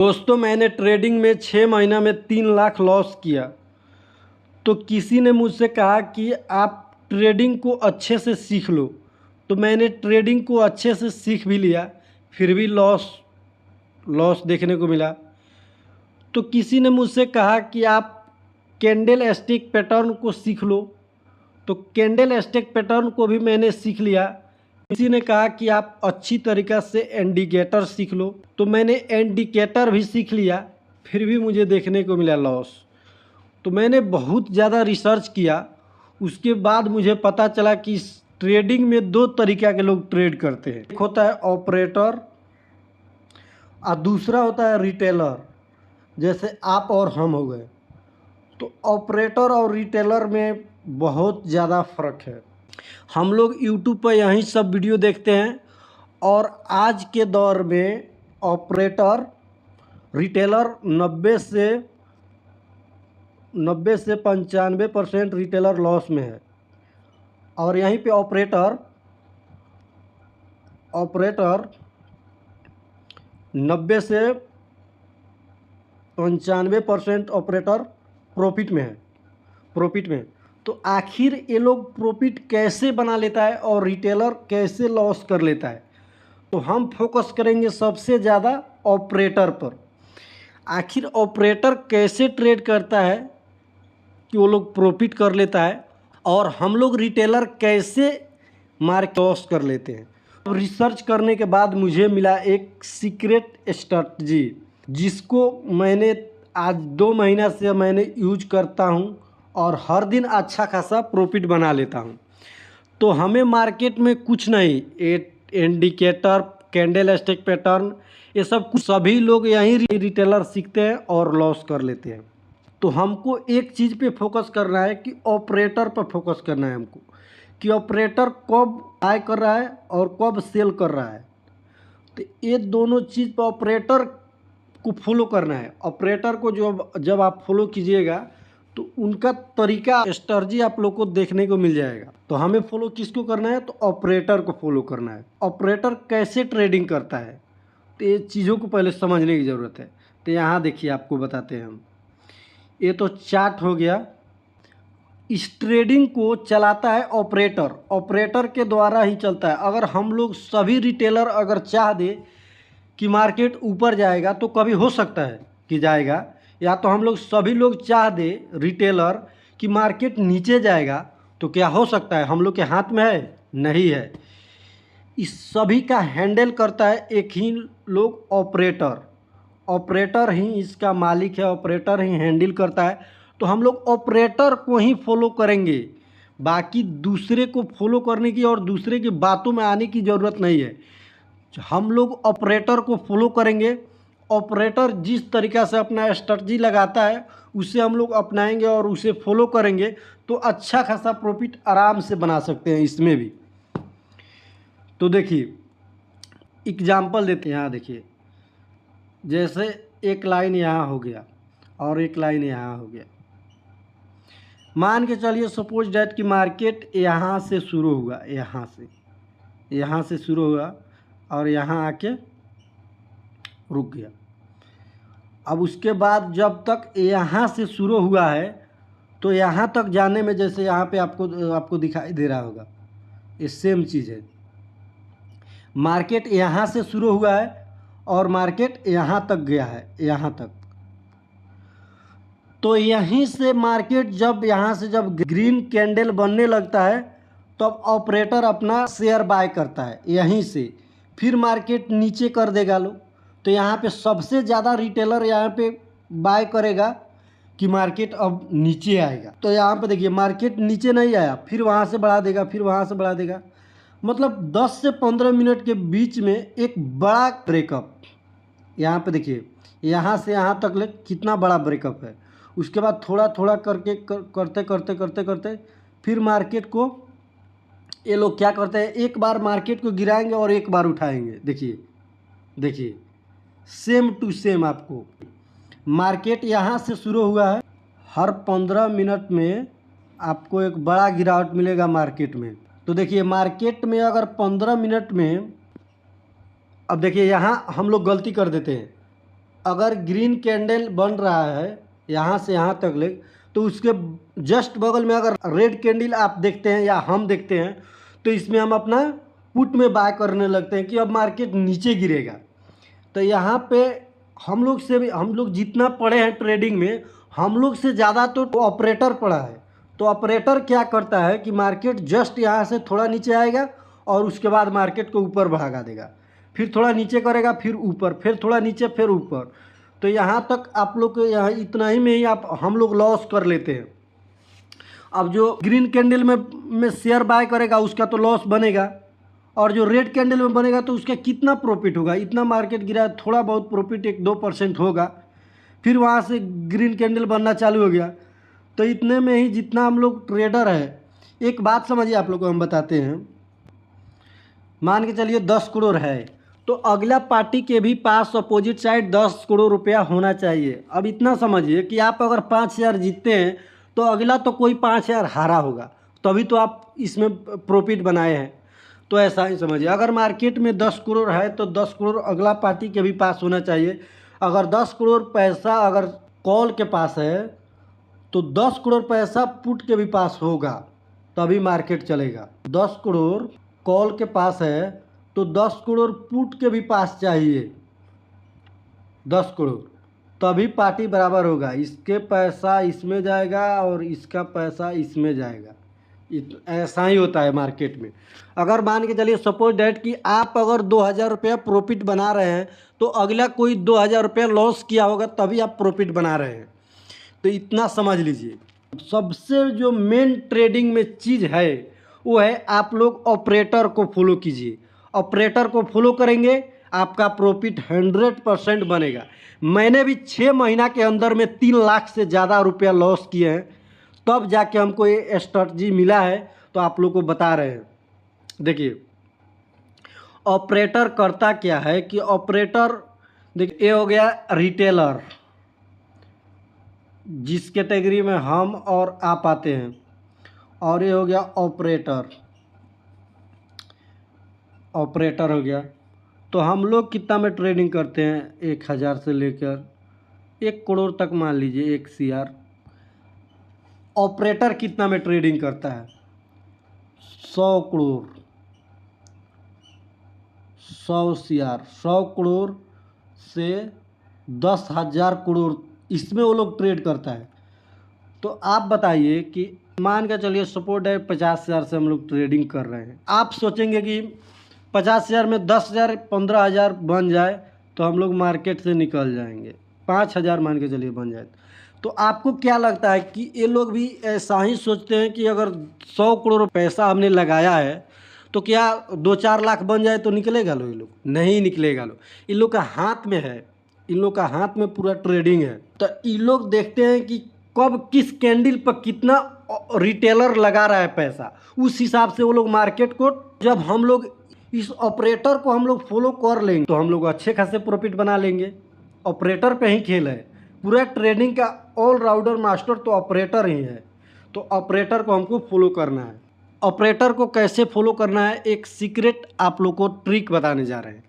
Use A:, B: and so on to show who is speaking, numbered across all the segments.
A: दोस्तों मैंने ट्रेडिंग में 6 महीना में 3 लाख लॉस किया। तो किसी ने मुझसे कहा कि आप ट्रेडिंग को अच्छे से सीख लो। तो मैंने ट्रेडिंग को अच्छे से सीख भी लिया, फिर भी लॉस लॉस देखने को मिला। तो किसी ने मुझसे कहा कि आप कैंडल स्टिक पैटर्न को सीख लो। तो कैंडल स्टिक पैटर्न को भी मैंने सीख लिया। किसी ने कहा कि आप अच्छी तरीक़ा से इंडिकेटर सीख लो। तो मैंने इंडिकेटर भी सीख लिया, फिर भी मुझे देखने को मिला लॉस। तो मैंने बहुत ज़्यादा रिसर्च किया, उसके बाद मुझे पता चला कि ट्रेडिंग में 2 तरीक़ा के लोग ट्रेड करते हैं। एक होता है ऑपरेटर और दूसरा होता है रिटेलर, जैसे आप और हम हो गए। तो ऑपरेटर और रिटेलर में बहुत ज़्यादा फ़र्क है। हम लोग यूट्यूब पर यही सब वीडियो देखते हैं, और आज के दौर में ऑपरेटर रिटेलर 90 से 95% रिटेलर लॉस में है। और यहीं पे ऑपरेटर 90 से 95% ऑपरेटर प्रॉफिट में। तो आखिर ये लोग प्रॉफिट कैसे बना लेता है और रिटेलर कैसे लॉस कर लेता है, तो हम फोकस करेंगे सबसे ज़्यादा ऑपरेटर पर। आखिर ऑपरेटर कैसे ट्रेड करता है कि वो लोग प्रॉफिट कर लेता है, और हम लोग रिटेलर कैसे मार्केट लॉस कर लेते हैं। अब रिसर्च करने के बाद मुझे मिला एक सीक्रेट स्ट्रैटेजी, जिसको मैंने आज 2 महीना से मैंने यूज करता हूं और हर दिन अच्छा खासा प्रॉफिट बना लेता हूं। तो हमें मार्केट में कुछ नहीं, इंडिकेटर, कैंडल स्टिक पैटर्न, ये सब कुछ सभी लोग यहीं रिटेलर सीखते हैं और लॉस कर लेते हैं। तो हमको एक चीज़ पे फोकस करना है कि ऑपरेटर पर फोकस करना है हमको, कि ऑपरेटर कब बाय कर रहा है और कब सेल कर रहा है। तो ये दोनों चीज़ पर ऑपरेटर को फॉलो करना है। ऑपरेटर को जब आप फॉलो कीजिएगा तो उनका तरीका, स्ट्रेटजी आप लोग को देखने को मिल जाएगा। तो हमें फॉलो किसको करना है, तो ऑपरेटर को फॉलो करना है। ऑपरेटर कैसे ट्रेडिंग करता है, तो ये चीज़ों को पहले समझने की ज़रूरत है। तो यहाँ देखिए, आपको बताते हैं हम। ये तो चार्ट हो गया। इस ट्रेडिंग को चलाता है ऑपरेटर, ऑपरेटर के द्वारा ही चलता है। अगर हम लोग सभी रिटेलर अगर चाह दे कि मार्केट ऊपर जाएगा, तो कभी हो सकता है कि जाएगा, या तो हम लोग सभी लोग चाह दे रिटेलर कि मार्केट नीचे जाएगा, तो क्या हो सकता है, हम लोग के हाथ में है? नहीं है। इस सभी का हैंडल करता है एक ही लोग, ऑपरेटर ही इसका मालिक है, ऑपरेटर ही हैंडल करता है। तो हम लोग ऑपरेटर को ही फॉलो करेंगे, बाकी दूसरे को फॉलो करने की और दूसरे की बातों में आने की ज़रूरत नहीं है। हम लोग ऑपरेटर को फॉलो करेंगे। ऑपरेटर जिस तरीक़ा से अपना स्ट्रेटजी लगाता है, उसे हम लोग अपनाएंगे और उसे फॉलो करेंगे, तो अच्छा खासा प्रॉफिट आराम से बना सकते हैं इसमें भी। तो देखिए, एग्जाम्पल देते हैं। यहाँ देखिए, जैसे एक लाइन यहाँ हो गया और एक लाइन यहाँ हो गया। मान के चलिए सपोज डैट कि मार्केट यहाँ से शुरू हुआ, यहाँ से शुरू हुआ और यहाँ आके रुक गया। अब उसके बाद जब तक यहाँ से शुरू हुआ है, तो यहाँ तक जाने में, जैसे यहाँ पे आपको दिखाई दे रहा होगा, ये सेम चीज़ है। मार्केट यहाँ से शुरू हुआ है और मार्केट यहाँ तक गया है, यहाँ तक। तो यहीं से मार्केट जब यहाँ से जब ग्रीन कैंडल बनने लगता है, तब ऑपरेटर अपना शेयर बाय करता है यहीं से। फिर मार्केट नीचे कर देगा लो, तो यहाँ पे सबसे ज़्यादा रिटेलर यहाँ पे बाय करेगा कि मार्केट अब नीचे आएगा। तो यहाँ पे देखिए, मार्केट नीचे नहीं आया, फिर वहाँ से बढ़ा देगा, फिर वहाँ से बढ़ा देगा। मतलब 10 से 15 मिनट के बीच में एक बड़ा ब्रेकअप। यहाँ पे देखिए, यहाँ से यहाँ तक ले कितना बड़ा ब्रेकअप है। उसके बाद थोड़ा थोड़ा करके करते फिर मार्केट को ये लोग क्या करते हैं, एक बार मार्केट को गिराएंगे और एक बार उठाएंगे। देखिए सेम टू सेम। आपको मार्केट यहाँ से शुरू हुआ है, हर 15 मिनट में आपको एक बड़ा गिरावट मिलेगा मार्केट में। तो देखिए, मार्केट में अगर 15 मिनट में, अब देखिए यहाँ हम लोग गलती कर देते हैं, अगर ग्रीन कैंडल बन रहा है यहाँ से यहाँ तक ले, तो उसके जस्ट बगल में अगर रेड कैंडल आप देखते हैं या हम देखते हैं, तो इसमें हम अपना पुट में बाय करने लगते हैं कि अब मार्केट नीचे गिरेगा। तो यहाँ पे हम लोग जितना पढ़े हैं ट्रेडिंग में, हम लोग से ज़्यादा तो ऑपरेटर पढ़ा है। तो ऑपरेटर क्या करता है कि मार्केट जस्ट यहाँ से थोड़ा नीचे आएगा और उसके बाद मार्केट को ऊपर भागा देगा, फिर थोड़ा नीचे करेगा, फिर ऊपर, फिर थोड़ा नीचे, फिर ऊपर। तो यहाँ तक आप लोग के यहाँ इतना ही में ही हम लोग लॉस कर लेते हैं। अब जो ग्रीन कैंडल में शेयर बाय करेगा उसका तो लॉस बनेगा, और जो रेड कैंडल में बनेगा तो उसका कितना प्रॉफिट होगा, इतना मार्केट गिरा, थोड़ा बहुत प्रॉफिट 1-2% होगा। फिर वहाँ से ग्रीन कैंडल बनना चालू हो गया। तो इतने में ही जितना हम लोग ट्रेडर है, एक बात समझिए, आप लोग को हम बताते हैं। मान के चलिए 10 करोड़ है, तो अगला पार्टी के भी पास अपोजिट साइड 10 करोड़ रुपया होना चाहिए। अब इतना समझिए कि आप अगर 5,000 जीतते हैं तो अगला तो कोई 5,000 हारा होगा, तभी तो आप इसमें प्रॉफिट बनाए हैं। तो ऐसा ही समझिए, अगर मार्केट में 10 करोड़ है तो 10 करोड़ अगला पार्टी के भी पास होना चाहिए। अगर 10 करोड़ पैसा अगर कॉल के पास है तो 10 करोड़ पैसा पुट के भी पास होगा, तभी मार्केट चलेगा। 10 करोड़ कॉल के पास है तो 10 करोड़ पुट के भी पास चाहिए, 10 करोड़, तभी पार्टी बराबर होगा। इसके पैसा इसमें जाएगा और इसका पैसा इसमें जाएगा। ऐसा ही होता है मार्केट में। अगर मान के चलिए सपोज डैट कि आप अगर 2,000 रुपया प्रॉफिट बना रहे हैं तो अगला कोई 2,000 रुपया लॉस किया होगा, तभी आप प्रॉफिट बना रहे हैं। तो इतना समझ लीजिए। सबसे जो मेन ट्रेडिंग में चीज़ है वो है आप लोग ऑपरेटर को फॉलो कीजिए। ऑपरेटर को फॉलो करेंगे, आपका प्रॉफिट 100% बनेगा। मैंने भी 6 महीना के अंदर में 3 लाख से ज़्यादा रुपया लॉस किए हैं, तब जाके हमको ये स्ट्रैटेजी मिला है, तो आप लोग को बता रहे हैं। देखिए ऑपरेटर करता क्या है कि ऑपरेटर, देखिए ये हो गया रिटेलर, जिस कैटेगरी में हम और आप आते हैं, और ये हो गया ऑपरेटर, ऑपरेटर हो गया। तो हम लोग कितना में ट्रेडिंग करते हैं, 1,000 से लेकर 1 करोड़ तक, मान लीजिए 1 CR। ऑपरेटर कितना में ट्रेडिंग करता है, 100 करोड़, 100 CR, 100 करोड़ से 10,000 करोड़, इसमें वो लोग ट्रेड करता है। तो आप बताइए कि मान के चलिए सपोर्ट है 50,000 से हम लोग ट्रेडिंग कर रहे हैं। आप सोचेंगे कि 50,000 में 10,000 15,000 बन जाए तो हम लोग मार्केट से निकल जाएंगे, 5,000 मान के चलिए बन जाए। तो आपको क्या लगता है कि ये लोग भी ऐसा ही सोचते हैं कि अगर 100 करोड़ पैसा हमने लगाया है तो क्या 2-4 लाख बन जाए तो निकलेगा लो? ये लोग नहीं निकलेगा लो। इन लोग का हाथ में है, इन लोग का हाथ में पूरा ट्रेडिंग है। तो इन लोग देखते हैं कि कब किस कैंडल पर कितना रिटेलर लगा रहा है पैसा, उस हिसाब से वो लोग मार्केट को, जब हम लोग इस ऑपरेटर को हम लोग फॉलो कर लेंगे तो हम लोग अच्छे खासे प्रॉफिट बना लेंगे। ऑपरेटर पे ही खेल है, पूरा ट्रेडिंग का ऑलराउंडर मास्टर तो ऑपरेटर ही है। तो ऑपरेटर को हमको फॉलो करना है। ऑपरेटर को कैसे फॉलो करना है, एक सीक्रेट आप लोग को ट्रिक बताने जा रहे हैं।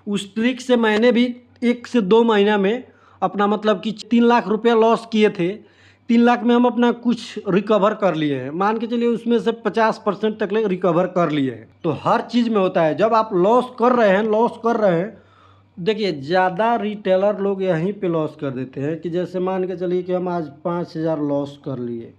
A: उस ट्रिक से मैंने भी 1 से 2 महीना में अपना मतलब कि 3 लाख रुपया लॉस किए थे। 3 लाख में हम अपना कुछ रिकवर कर लिए हैं, मान के चलिए उसमें से 50% तक ले रिकवर कर लिए हैं। तो हर चीज़ में होता है, जब आप लॉस कर रहे हैं, देखिए ज़्यादा रिटेलर लोग यहीं पे लॉस कर देते हैं कि जैसे मान के चलिए कि हम आज 5,000 लॉस कर लिए,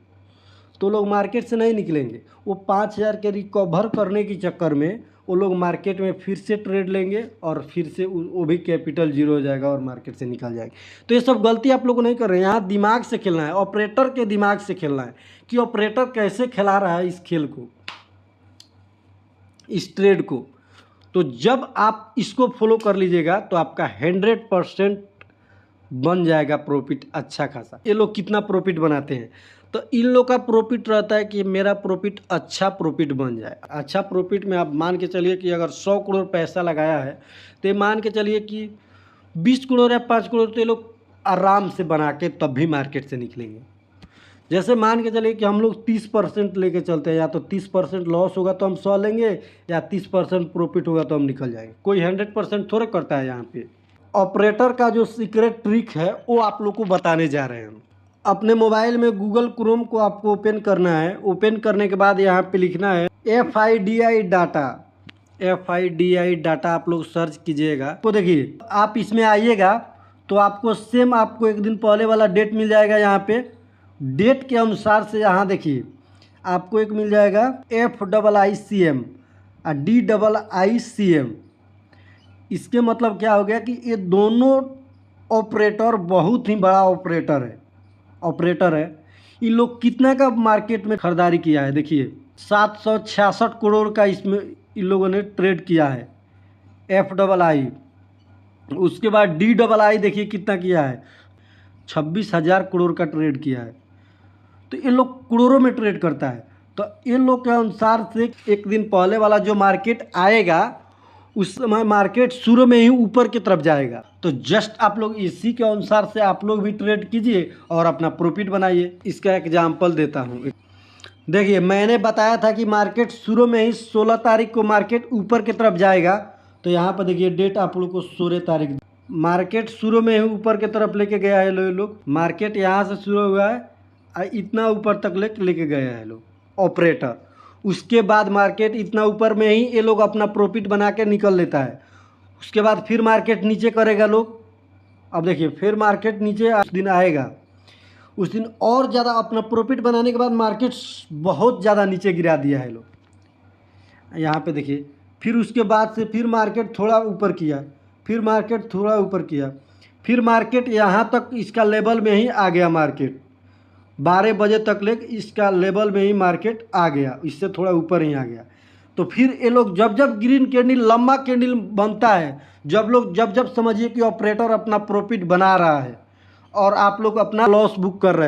A: तो लोग मार्केट से नहीं निकलेंगे। वो 5,000 के रिकवर करने के चक्कर में वो लोग मार्केट में फिर से ट्रेड लेंगे और फिर से वो भी कैपिटल जीरो हो जाएगा और मार्केट से निकल जाएंगे। तो ये सब गलती आप लोग नहीं कर रहे हैं। यहाँ दिमाग से खेलना है, ऑपरेटर के दिमाग से खेलना है कि ऑपरेटर कैसे खेला रहा है इस खेल को, इस ट्रेड को। तो जब आप इसको फॉलो कर लीजिएगा तो आपका 100% बन जाएगा प्रॉफिट अच्छा खासा। ये लोग कितना प्रॉफिट बनाते हैं, तो इन लोग का प्रॉफिट रहता है कि मेरा प्रॉफिट अच्छा प्रॉफिट बन जाए। अच्छा प्रॉफिट में आप मान के चलिए कि अगर 100 करोड़ पैसा लगाया है तो ये मान के चलिए कि 20 करोड़ या 5 करोड़ तो ये लोग आराम से बना के तब भी मार्केट से निकलेंगे। जैसे मान के चलिए कि हम लोग 30% लेके चलते हैं, या तो 30% लॉस होगा तो हम 100 लेंगे, या 30% प्रॉफिट होगा तो हम निकल जाएंगे। कोई 100% थोड़े करता है यहाँ पे। ऑपरेटर का जो सीक्रेट ट्रिक है वो आप लोग को बताने जा रहे हैं। अपने मोबाइल में गूगल क्रोम को आपको ओपन करना है। ओपन करने के बाद यहाँ पे लिखना है FIDI डाटा। FIDI डाटा आप लोग सर्च कीजिएगा। तो देखिए आप इसमें आइएगा तो आपको सेम आपको एक दिन पहले वाला डेट मिल जाएगा। यहाँ पे डेट के अनुसार से यहाँ देखिए आपको एक मिल जाएगा FIICM और DIICM। इसके मतलब क्या हो गया कि ये दोनों ऑपरेटर बहुत ही बड़ा ऑपरेटर है। इन लोग कितना का मार्केट में खरीदारी किया है, देखिए 766 करोड़ का इसमें इन लोगों ने ट्रेड किया है FII। उसके बाद DII देखिए कितना किया है, 26,000 करोड़ का ट्रेड किया है। तो ये लोग करोड़ों में ट्रेड करता है। तो इन लोग के अनुसार से एक दिन पहले वाला जो मार्केट आएगा उस समय मार्केट शुरू में ही ऊपर की तरफ जाएगा। तो जस्ट आप लोग इसी के अनुसार से आप लोग भी ट्रेड कीजिए और अपना प्रॉफिट बनाइए। इसका एग्जांपल देता हूँ। देखिए मैंने बताया था कि मार्केट शुरू में ही 16 तारीख को मार्केट ऊपर की तरफ जाएगा। तो यहाँ पर देखिए डेट आप लोग को 16 तारीख मार्केट शुरू में ही ऊपर की तरफ लेके गया है लोग। मार्केट यहाँ से शुरू हुआ है इतना ऊपर तक लेके गए हैं लोग ऑपरेटर। उसके बाद मार्केट इतना ऊपर में ही ये लोग अपना प्रॉफिट बना के निकल लेता है। उसके बाद फिर मार्केट नीचे करेगा लोग। अब देखिए फिर मार्केट नीचे उस दिन आएगा, उस दिन और ज़्यादा अपना प्रॉफिट बनाने के बाद मार्केट बहुत ज़्यादा नीचे गिरा दिया है लोग। यहाँ पे देखिए फिर उसके बाद से फिर मार्केट थोड़ा ऊपर किया, फिर मार्केट थोड़ा ऊपर किया, फिर मार्केट यहाँ तक इसका लेवल में ही आ गया। मार्केट 12 बजे तक ले इसका लेवल में ही मार्केट आ गया, इससे थोड़ा ऊपर ही आ गया। तो फिर ये लोग जब जब ग्रीन कैंडल लंबा कैंडल बनता है, जब समझिए कि ऑपरेटर अपना प्रॉफिट बना रहा है और आप लोग अपना लॉस बुक कर रहे हैं।